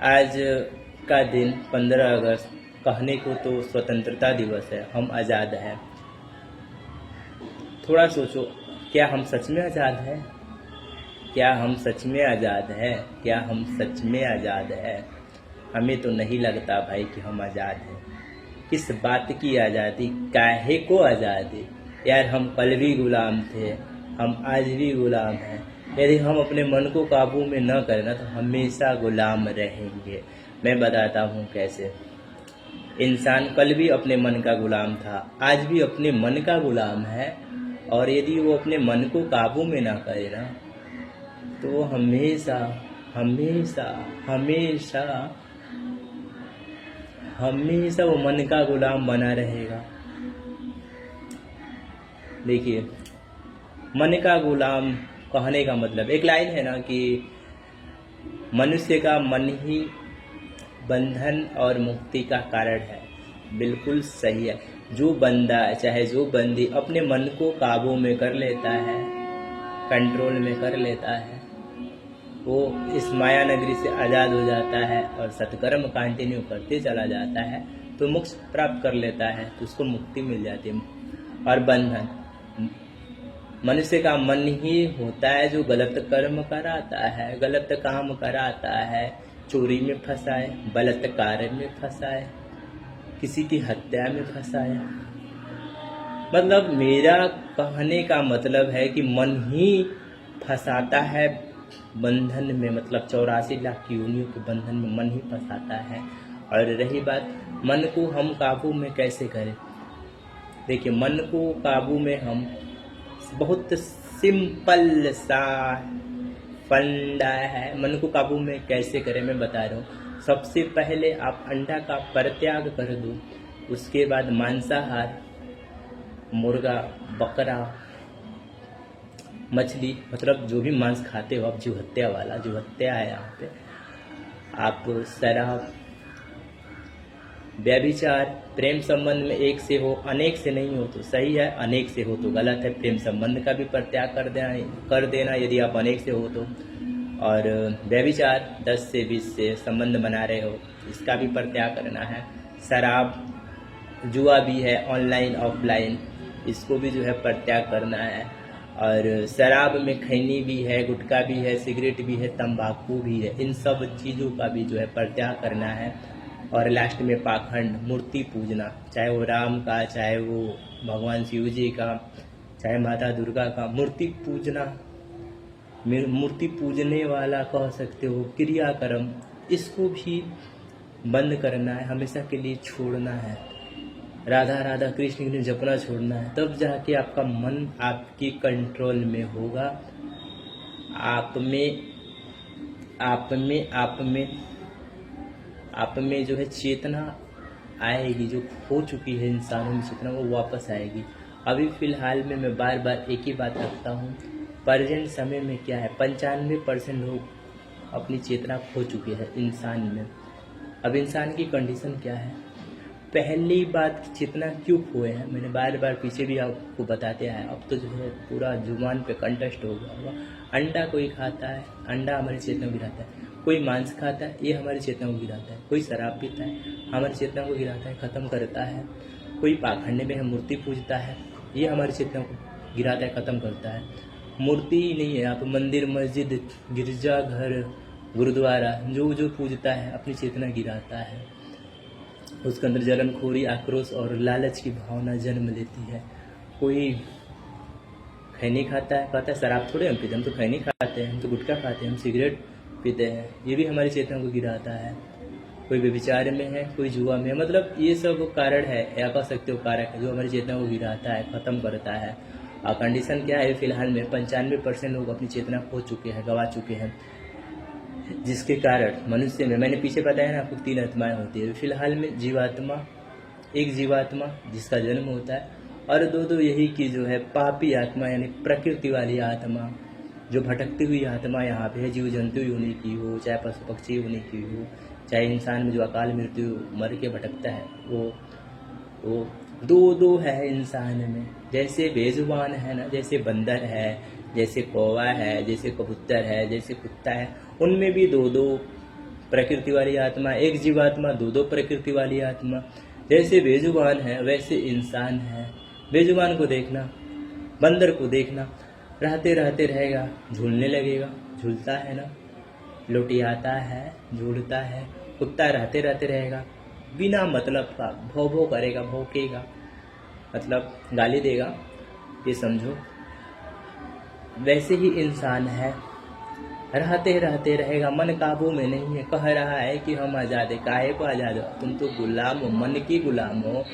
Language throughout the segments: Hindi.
आज का दिन 15 अगस्त कहने को तो स्वतंत्रता दिवस है, हम आज़ाद हैं। थोड़ा सोचो, क्या हम सच में आज़ाद हैं? क्या हम सच में आज़ाद हैं? क्या हम सच में आज़ाद हैं? हमें तो नहीं लगता भाई कि हम आज़ाद हैं। किस बात की आज़ादी, काहे को आज़ादी? यार हम कल भी गुलाम थे, हम आज भी गुलाम हैं। यदि हम अपने मन को काबू में न करें ना तो हमेशा गुलाम रहेंगे। मैं बताता हूँ कैसे। इंसान कल भी अपने मन का गुलाम था, आज भी अपने मन का गुलाम है, और यदि वो अपने मन को काबू में ना करे ना तो हमेशा हमेशा हमेशा हमेशा वो मन का गुलाम बना रहेगा। देखिए, मन का गुलाम कहने का मतलब, एक लाइन है ना कि मनुष्य का मन ही बंधन और मुक्ति का कारण है। बिल्कुल सही है। जो बंदा चाहे जो बंदी अपने मन को काबू में कर लेता है, कंट्रोल में कर लेता है, वो इस माया नगरी से आज़ाद हो जाता है और सत्कर्म कंटिन्यू करते चला जाता है तो मोक्ष प्राप्त कर लेता है, तो उसको मुक्ति मिल जाती है। और बंधन, मनुष्य का मन ही होता है जो गलत कर्म कराता है, गलत काम कराता है, चोरी में फंसाए, बलात्कार में फंसाए, किसी की हत्या में फंसाए। मतलब मेरा कहने का मतलब है कि मन ही फंसाता है बंधन में, मतलब 84 लाख योनियों के बंधन में मन ही फंसाता है। और रही बात मन को हम काबू में कैसे करें, देखिए मन को काबू में हम बहुत सिंपल सा फंडा है। मन को काबू में कैसे करें मैं बता रहा हूँ। सबसे पहले आप अंडा का परित्याग कर दो, उसके बाद मांसाहार, मुर्गा, बकरा, मछली, मतलब जो भी मांस खाते हो आप, जीव हत्या वाला, जो हत्या है यहाँ पे, आप शराब, व्यभिचार, प्रेम संबंध में एक से हो, अनेक से नहीं हो तो सही है, अनेक से हो तो गलत है। प्रेम संबंध का भी परित्याग कर देना यदि आप अनेक से हो तो। और व्यभिचार 10 से 20 से संबंध बना रहे हो, इसका भी परित्याग करना है। शराब, जुआ भी है ऑनलाइन ऑफलाइन, इसको भी जो है परित्याग करना है। और शराब में खैनी भी है, गुटखा भी है, सिगरेट भी है, तंबाकू भी है, इन सब चीज़ों का भी जो है परित्याग करना है। और लास्ट में पाखंड, मूर्ति पूजना, चाहे वो राम का, चाहे वो भगवान शिव जी का, चाहे माता दुर्गा का, मूर्ति पूजना, मूर्ति पूजने वाला कह सकते हो, क्रियाकर्म, इसको भी बंद करना है, हमेशा के लिए छोड़ना है। राधा राधा कृष्ण ने जपना छोड़ना है, तब जाके आपका मन आपकी कंट्रोल में होगा। आप में जो है चेतना आएगी, जो खो चुकी है इंसानों में चेतना, वो वापस आएगी। अभी फ़िलहाल में मैं बार बार एक ही बात रखता हूँ, प्रेजेंट समय में क्या है, 95% लोग अपनी चेतना खो चुके हैं इंसान में। अब इंसान की कंडीशन क्या है, पहली बात चेतना क्यों खोए हैं, मैंने बार बार पीछे भी आपको बताते हैं। अब तो जो है पूरा जुबान पे कंटेस्ट हो गया होगा। अंडा कोई खाता है, अंडा हमारी चेतना को गिराता है। कोई मांस खाता है, ये हमारी चेतना को गिराता है। कोई शराब पीता है, हमारी चेतना को गिराता है, ख़त्म करता है। कोई पाखंड में है, मूर्ति पूजता है, ये हमारी चेतना को गिराता है, ख़त्म करता है। मूर्ति ही नहीं है, आप मंदिर, मस्जिद, गिरजाघर, गुरुद्वारा, जो जो पूजता है अपनी चेतना गिराता है। उसके अंदर जलनखोरी, आक्रोश और लालच की भावना जन्म लेती है। कोई खैनी खाता है, कहता है शराब थोड़े हम पीते, हम तो खैनी खाते हैं, हम तो गुटखा खाते हैं, हम सिगरेट पीते हैं, ये भी हमारी चेतना को गिराता है। कोई व्यभिचार में है, कोई जुआ में है, मतलब ये सब कारण है, या कह सकते हो कारक है, जो हमारी चेतना को गिराता है, ख़त्म करता है। और कंडीशन क्या है, फिलहाल में 95% लोग अपनी चेतना खो चुके हैं, गंवा चुके हैं, जिसके कारण मनुष्य में, मैंने पीछे बताया ना आपको, 3 आत्माएं होती है। फिलहाल में जीवात्मा, एक जीवात्मा जिसका जन्म होता है, और दो यही की जो है पापी आत्मा, यानी प्रकृति वाली आत्मा, जो भटकती हुई आत्मा यहाँ पे है। जीव जंतु होने की हो, चाहे पशु पक्षी होने की हो, चाहे इंसान में जो अकाल मृत्यु मर के भटकता है, वो दो है इंसान में। जैसे बेजुबान है ना, जैसे बंदर है, जैसे कौवा है, जैसे कबूतर है, जैसे कुत्ता है, उनमें भी दो प्रकृति वाली आत्मा, एक जीवात्मा, दो दो प्रकृति वाली आत्मा। जैसे बेजुबान है वैसे इंसान है। बेजुबान को देखना, बंदर को देखना, रहते रहते रहेगा, झूलने लगेगा, झूलता है ना, लुटियाता है, झूलता है। कुत्ता रहते रहते रहेगा, बिना मतलब का भौ भौ करेगा, भौंकेगा, मतलब गाली देगा, ये समझो। वैसे ही इंसान है, रहते रहते रहेगा, मन काबू में नहीं है। कह रहा है कि हम आज़ाद है, काहे को आज़ाद हो, तुम तो गुलाम हो, मन की गुलाम हो।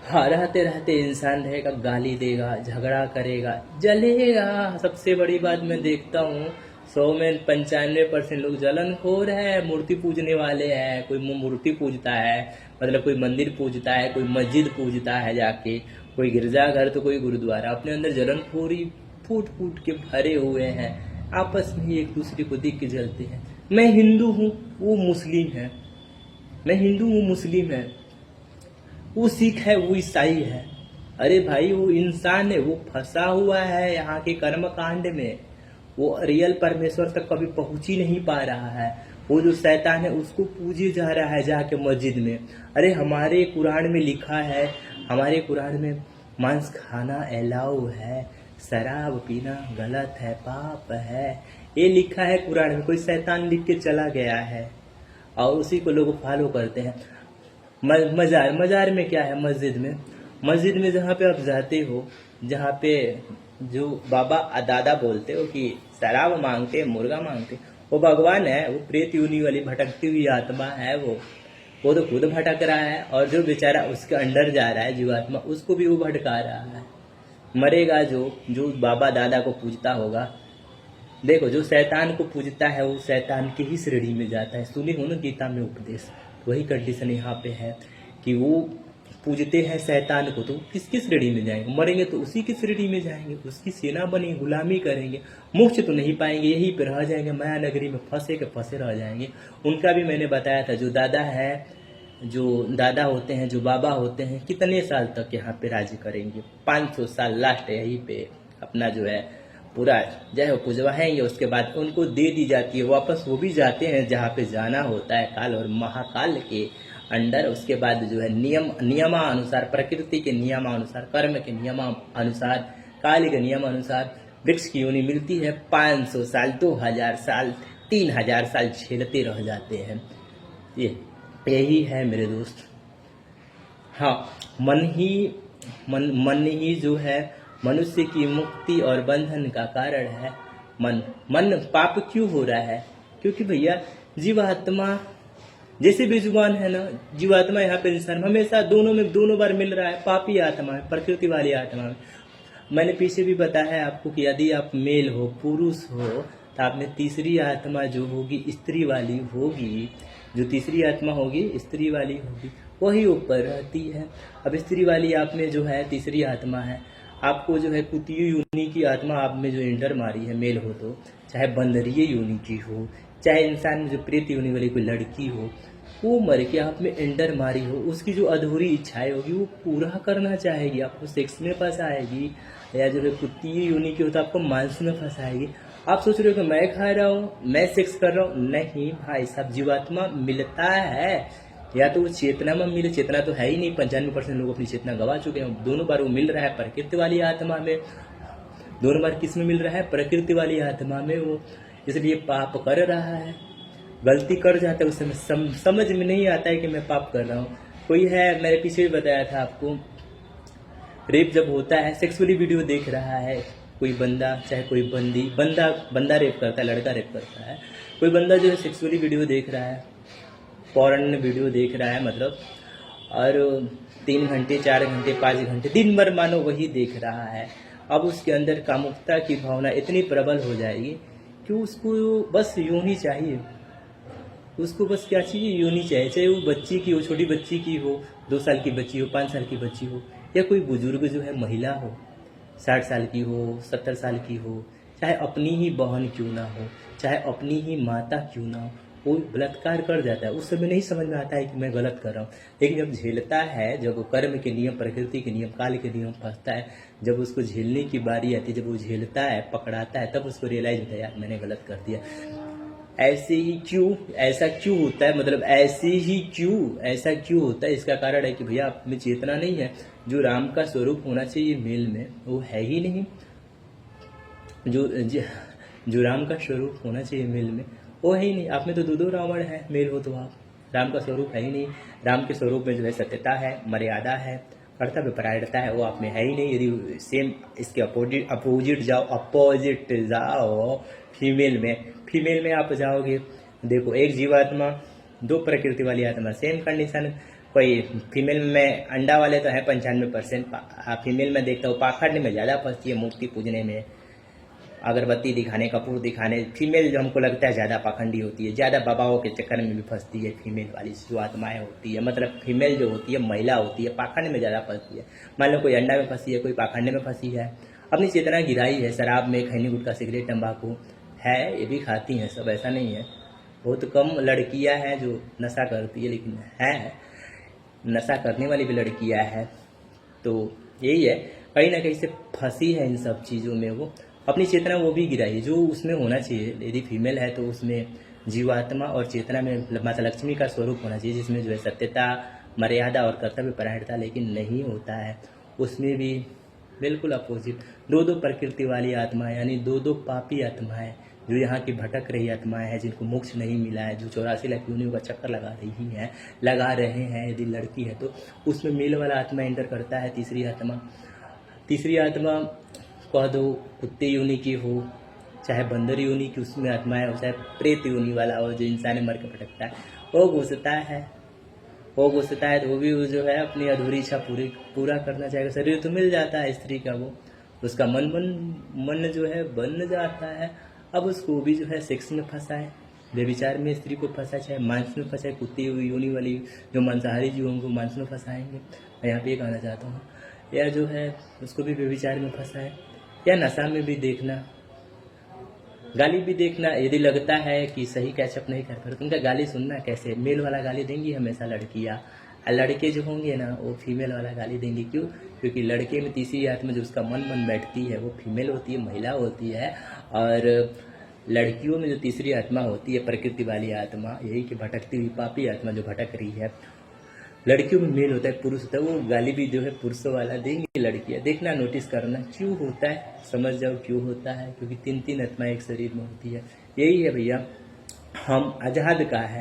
हाँ, रहते रहते इंसान रहेगा, गाली देगा, झगड़ा करेगा, जलेगा। सबसे बड़ी बात मैं देखता हूँ 100 में 95% लोग जलनखोर है, मूर्ति पूजने वाले हैं। कोई मूर्ति पूजता है, मतलब कोई मंदिर पूजता है, कोई मस्जिद पूजता है जाके, कोई गिरजाघर तो कोई गुरुद्वारा। अपने अंदर जलनखोरी फूट फूट के भरे हुए हैं, आपस में ही एक दूसरे को देख के जलते हैं। मैं हिंदू हूँ, वो मुस्लिम है, मैं हिंदू हूँ, मुस्लिम है, वो सिख है, वो ईसाई है। अरे भाई, वो इंसान है, वो फंसा हुआ है यहाँ के कर्म कांड में, वो रियल परमेश्वर तक कभी पहुंच ही नहीं पा रहा है। वो जो शैतान है उसको पूजे जा रहा है जाके मस्जिद में। अरे हमारे कुरान में लिखा है, हमारे कुरान में मांस खाना अलाउ है, शराब पीना गलत है, पाप है, ये लिखा है कुरान में। कोई शैतान लिख के चला गया है और उसी को लोग फॉलो करते हैं। मजार में क्या है, मस्जिद में जहाँ पे आप जाते हो, जहाँ पे जो बाबा दादा बोलते हो कि शराब मांगते, मुर्गा मांगते, वो भगवान है, वो प्रेत योनि वाली भटकती हुई आत्मा है। वो तो खुद भटक रहा है, और जो बेचारा उसके अंदर जा रहा है जीवात्मा, उसको भी वो भटका रहा है। मरेगा जो बाबा दादा को पूजता होगा। देखो, जो शैतान को पूजता है वो शैतान की ही श्रेणी में जाता है। सुने हो ना गीता में उपदेश, वही कंडीशन यहाँ पे है कि वो पूजते हैं शैतान को, तो किसकी श्रेणी में जाएंगे? मरेंगे तो उसी की श्रेणी में जाएंगे, उसकी सेना बनेंगे, गुलामी करेंगे, मोक्ष तो नहीं पाएंगे, यहीं पे रह जाएंगे, माया नगरी में फंसे के फंसे रह जाएंगे। उनका भी मैंने बताया था, जो दादा होते हैं, जो बाबा होते हैं, कितने साल तक यहाँ पे राज करेंगे? 500 साल लास्ट यहीं पे अपना जो है पूरा जय हो पुजवाएंगे। उसके बाद उनको दे दी जाती है वापस, वो भी जाते हैं जहाँ पे जाना होता है, काल और महाकाल के अंडर। उसके बाद जो है नियमानुसार, प्रकृति के नियमानुसार, कर्म के नियमानुसार, काल के नियमानुसार वृक्ष की योनि मिलती है। 500 साल, 2000 साल, 3000 साल झेलते रह जाते हैं। यही है मेरे दोस्त। हाँ, मन ही जो है मनुष्य की मुक्ति और बंधन का कारण है। मन पाप क्यों हो रहा है? क्योंकि भैया जीवात्मा जैसे बेजुबान है ना, जीवात्मा यहाँ पे इंसान हमेशा दोनों बार मिल रहा है। पापी आत्मा है, प्रकृति वाली आत्मा है। मैंने पीछे भी बताया है आपको कि यदि आप मेल हो, पुरुष हो, तो आप में तीसरी आत्मा जो होगी स्त्री वाली होगी। जो तीसरी आत्मा होगी स्त्री वाली होगी, वही ऊपर रहती है। अब स्त्री वाली आप में जो है तीसरी आत्मा है, आपको जो है कुतिय योनि की आत्मा आप में जो इंटर मारी है, मेल हो तो, चाहे बंदरीय योनि की हो, चाहे इंसान जो प्रेत योनि वाली कोई लड़की हो, वो मर के आप में इंटर मारी हो, उसकी जो अधूरी इच्छाएं होगी वो पूरा करना चाहेगी, आपको सेक्स में फंसाएगी। या जो है कुतिय योनि की हो तो आपको मांस में फंसाएगी। आप सोच रहे हो कि मैं खा रहा हूँ, मैं सेक्स कर रहा हूँ, नहीं भाई साहब, जीवात्मा मिलता है। या तो वो चेतना में मिले, चेतना तो है ही नहीं, 95% लोग अपनी चेतना गवा चुके हैं। दोनों बार वो मिल रहा है प्रकृति वाली आत्मा में, दोनों बार किस में मिल रहा है? प्रकृति वाली आत्मा में। वो इसलिए पाप कर रहा है, गलती कर जाता है, उस समय समझ में नहीं आता है कि मैं पाप कर रहा हूँ। कोई है, मैंने पीछे भी बताया था आपको, रेप जब होता है, सेक्सुअली वीडियो देख रहा है कोई बंदा, चाहे कोई बंदा रेप करता है, लड़का रेप करता है, कोई बंदा जो है सेक्सुअली वीडियो देख रहा है, फॉरेन वीडियो देख रहा है मतलब, और 3 घंटे 4 घंटे 5 घंटे दिन भर मानो वही देख रहा है। अब उसके अंदर कामुकता की भावना इतनी प्रबल हो जाएगी कि उसको बस योनि चाहिए, उसको बस क्या चाहिए? योनि चाहिए। चाहे वो बच्ची की हो, छोटी बच्ची की हो, 2 साल की बच्ची हो, 5 साल की बच्ची हो, या कोई बुजुर्ग जो है महिला हो, 60 साल की हो, 70 साल की हो, चाहे अपनी ही बहन क्यों ना हो, चाहे अपनी ही माता क्यों ना हो, वो बलात्कार कर जाता है। उस समय नहीं समझ में आता है कि मैं गलत कर रहा हूँ, लेकिन जब झेलता है, जब वो कर्म के नियम, प्रकृति के नियम, काल के नियम फंसता है, जब उसको झेलने की बारी आती है, जब वो झेलता है, पकड़ाता है, तब उसको रियलाइज होता है यार मैंने गलत कर दिया। ऐसे ही क्यों, ऐसा क्यों होता है, मतलब ऐसे ही क्यों, ऐसा क्यों होता है? इसका कारण है कि भैया आप में चेतना नहीं है। जो राम का स्वरूप होना चाहिए मेल में वो है ही नहीं। जो जो राम का स्वरूप होना चाहिए मेल में वो है ही नहीं। आप में तो दो रावण है, मेल हो तो आप राम का स्वरूप है ही नहीं। राम के स्वरूप में जो है सत्यता है, मर्यादा है, कर्तव्य परायणता है, वो आप में है ही नहीं। यदि सेम इसके अपोजिट जाओ फीमेल में आप जाओगे, देखो एक जीवात्मा, दो प्रकृति वाली आत्मा, सेम कंडीशन। कोई फीमेल में अंडा वाले तो है 95%, फीमेल में देखता हूँ पाखंड में ज़्यादा फंसती है, मूर्ति पूजने में, अगरबत्ती दिखाने, कपूर दिखाने। फीमेल जो हमको लगता है ज़्यादा पाखंडी होती है, ज़्यादा बाबाओं के चक्कर में भी फंसती है फीमेल वाली जो आत्माएं होती है। मतलब फीमेल जो होती है, महिला होती है, पाखंड में ज़्यादा फंसती है। मान लो कोई अंडा में फंसी है, कोई पाखंड में फंसी है, अपनी चेतना गिराई है, शराब में, खैनी, गुटखा, सिगरेट, तंबाकू है, ये भी खाती हैं सब, ऐसा नहीं है। बहुत कम लड़कियां हैं जो नशा करती है, लेकिन है नशा करने वाली भी लड़कियां हैं। तो यही है, कहीं ना कहीं से फंसी है इन सब चीज़ों में। वो अपनी चेतना वो भी गिराई जो उसमें होना चाहिए। यदि फीमेल है तो उसमें जीवात्मा और चेतना में माता लक्ष्मी का स्वरूप होना चाहिए, जिसमें जो है सत्यता, मर्यादा और कर्तव्य परायणता, लेकिन नहीं होता है। उसमें भी बिल्कुल अपोजिट, दो प्रकृति वाली आत्माएं, यानी दो पापी आत्माएं, जो यहाँ की भटक रही आत्माएं हैं, जिनको मोक्ष नहीं मिला है, जो 84 लाख योनियों का चक्कर लगा रहे हैं। यदि लड़की है तो उसमें मेल वाला आत्मा एंटर करता है। तीसरी आत्मा कह दो कुत्ते योनि की हो, चाहे बंदर योनि की उसमें आत्माएं हो, चाहे प्रेत योनि वाला हो जो इंसान मर के भटकता है, वो घुसता है तो वो भी जो है अपनी अधूरी इच्छा पूरा करना चाहेगा। शरीर तो मिल जाता है स्त्री का, वो उसका मन जो है बन जाता है। अब उसको भी जो है सेक्स में फंसा है, व्यभिचार में स्त्री को फंसा, चाहे मांस में फंसा है, कुत्ती योनि वाली जो मांसाहारी जीव उनको मांस में फंसाएंगे। मैं यहाँ पे ये कहना चाहता हूँ, या जो है उसको भी व्यभिचार में फंसा है, या नशा में भी देखना, गाली भी देखना। यदि लगता है कि सही कैचअप नहीं कर पा रहे तो उनका गाली सुनना कैसे, मेल वाला गाली देंगी हमेशा लड़कियाँ, लड़के जो होंगे ना वो फीमेल वाला गाली देंगे। क्यों? क्योंकि लड़के में तीसरी आत्मा जो उसका मन बैठती है वो फीमेल होती है, महिला होती है। और लड़कियों में जो तीसरी आत्मा होती है प्रकृति वाली आत्मा, यही कि भटकती हुई पापी आत्मा जो भटक रही है, लड़कियों में मेल होता है, पुरुष होता है, वो गाली भी जो है पुरुषों वाला देंगी लड़कियां। देखना, नोटिस करना क्यों होता है, समझ जाओ क्यों होता है। क्योंकि तीन आत्माएं एक शरीर में होती है। यही है भैया, हम आजाद का है।